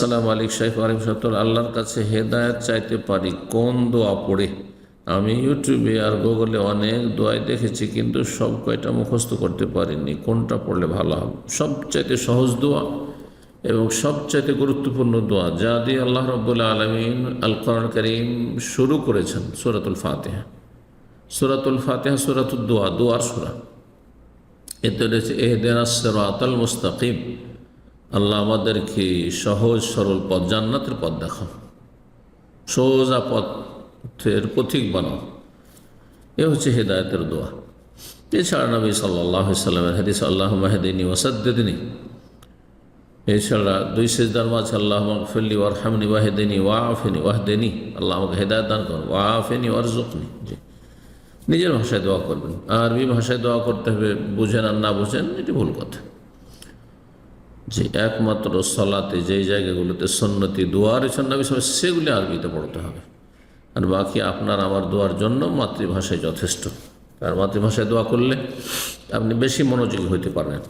আসসালামু আলাইকুম শাইখ আলিম সত্তর আল্লাহর কাছে হেদায়েত চাইতে পারি কোন দোয়া পড়ে? আমি ইউটিউবে আর গুগলে অনেক দোয়াই দেখেছি, কিন্তু সব কয়টা মুখস্থ করতে পারিনি। কোনটা পড়লে ভালো হবে? সবচাইতে সহজ দোয়া এবং সবচাইতে গুরুত্বপূর্ণ দোয়া যা দিয়ে আল্লাহ রাব্বুল আলামিন আল কোরআন কারীম শুরু করেছেন, সূরাতুল ফাতিহা। সূরাতুল ফাতিহা সূরাতুদ দোয়া, দোয়ার সূরা। এতে রয়েছে ইহদিনাস সিরাতাল মুস্তাকিম, আল্লাহ আমাদেরকে সহজ সরল পথ, জান্নাতের পথ দেখাও, সোজা পথের পথিক বানাও। এ হচ্ছে হেদায়েতের দোয়া। এছাড়া নবী সাল্লাল্লাহু আলাইহি সাল্লামের হাদিস আল্লাহুম্মা হদিনি ওয়াসাদ্দিদনি, এছাড়া দুই সিজদার মাঝে আল্লাহুম্মা গফিরলি ওয়ারহামনি ওয়াহদিনি ওয়াআফিনি ওয়াহদিনি, আল্লাহ আমাকে হেদায়েত দান করুন, ওয়াআফিনি ওয়ারযুকনি। জি, নিজের ভাষায় দোয়া করবেন। আরবি ভাষায় দোয়া করতে হবে, বুঝেন আর না বুঝেন এটি ভুল কথা। যে একমাত্র সলাতে যেই জায়গাগুলোতে সুন্নতি দোয়া রয়েছে নবী সাল্লাল্লাহু আলাইহি ওয়াসাল্লাম, সেগুলি আরবিতে পড়তে হবে। আর বাকি আপনার আমার দোয়ার জন্য মাতৃভাষায় যথেষ্ট। আর মাতৃভাষায় দোয়া করলে আপনি বেশি মনোযোগী হইতে পারেন।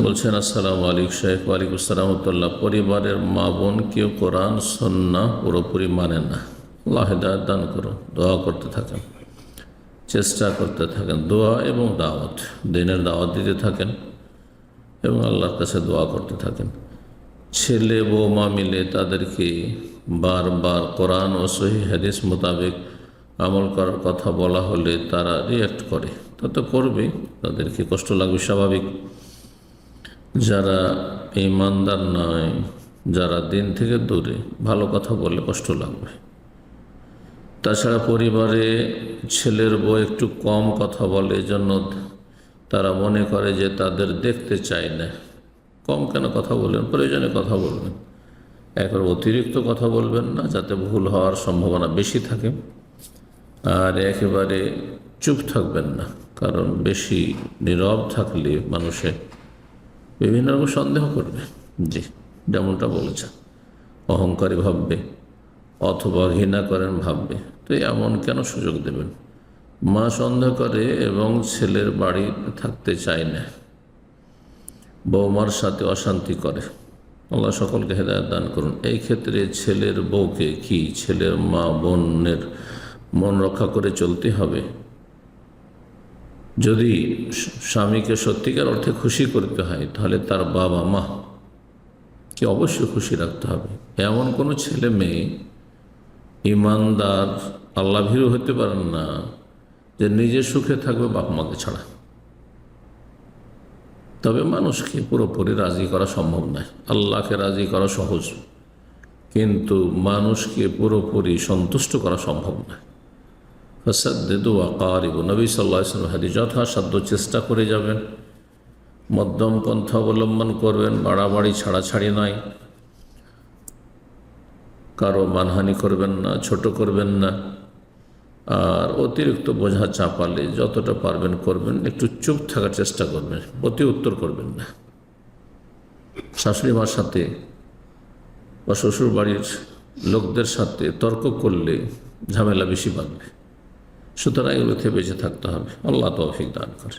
বলছেন, আসসালামু আলাইকুম শাইখ। ওয়ালাইকুম আসসালাম ওয়া রাহমাতুল্লাহ। পরিবারের মা বোন কেউ কোরআন সুন্নাহ পুরোপুরি মানে না, আল্লাহ হিদায়াত দান করুন। দোয়া করতে থাকেন, চেষ্টা করতে থাকেন, দোয়া এবং দাওয়াত, দিনের দাওয়াত দিতে থাকেন এবং আল্লাহর কাছে দোয়া করতে থাকেন। ছেলে বৌমা মিলে তাদেরকে বারবার কোরআন ও সহিহ হাদিস মোতাবেক আমল করার কথা বলা হলে তারা রিঅ্যাক্ট করে। তা তো করবে, তাদেরকে কষ্ট লাগবে, স্বাভাবিক। যারা ঈমানদার নয়, যারা দিন থেকে দূরে, ভালো কথা বললে কষ্ট লাগবে। তাছাড়া পরিবারে ছেলের বউ একটু কম কথা বলে, এজন্য তারা মনে করে যে তাদের দেখতে চায় না। কম কেন কথা বলবেন? প্রয়োজনে কথা বলবেন, একবার অতিরিক্ত কথা বলবেন না, যাতে ভুল হওয়ার সম্ভাবনা বেশি থাকে। আর একেবারে চুপ থাকবেন না, কারণ বেশি নীরব থাকলে মানুষে বিভিন্ন রকম সন্দেহ করবে। জি, যেমনটা বলেছেন, অহংকারী ভাববে অথবা ঘৃণা করেন ভাববে। তো এমন কেন সুযোগ দেবেন? মা সন্দেহ করে এবং ছেলের বাড়ি থাকতে চায় না, বৌমার সাথে অশান্তি করে। আল্লাহ সকলকে হেদায়েত দান করুন। এই ক্ষেত্রে ছেলের বউকে কি ছেলের মা বোনের মন রক্ষা করে চলতে হবে? যদি স্বামীকে সত্যিকার অর্থে খুশি করতে হয়, তাহলে তার বাবা মা কে অবশ্যই খুশি রাখতে হবে। এমন কোনো ছেলে মেয়ে ইমানদার আল্লাহ ভীরু হতে পারেন না যে নিজে সুখে থাকবে বাপ মাকে ছাড়া। তবে মানুষকে পুরোপুরি রাজি করা সম্ভব নয়। আল্লাহকে রাজি করা সহজ, কিন্তু মানুষকে পুরোপুরি সন্তুষ্ট করা সম্ভব নয়। ফাসাদ্দিদু ওয়া কারিবু, নবী সাল্লাল্লাহু আলাইহি ওয়াসাল্লাম হাদিস। যথাসাধ্য চেষ্টা করে যাবেন, মধ্যম পন্থা অবলম্বন করবেন, বাড়াবাড়ি ছাড়াছাড়ি নয়, কারো মানহানি করবেন না, ছোট করবেন না। আর অতিরিক্ত বোঝা চাপালে যতটা পারবেন করবেন, একটু চুপ থাকার চেষ্টা করবেন, প্রতি উত্তর করবেন না। শাশুড়ি মার সাথে বা শ্বশুর বাড়ির লোকদের সাথে তর্ক করলে ঝামেলা বেশি বাড়বে। সুতরাং এগুলো থেকে বেঁচে থাকতে হবে। আল্লাহ তৌফিক দান করে।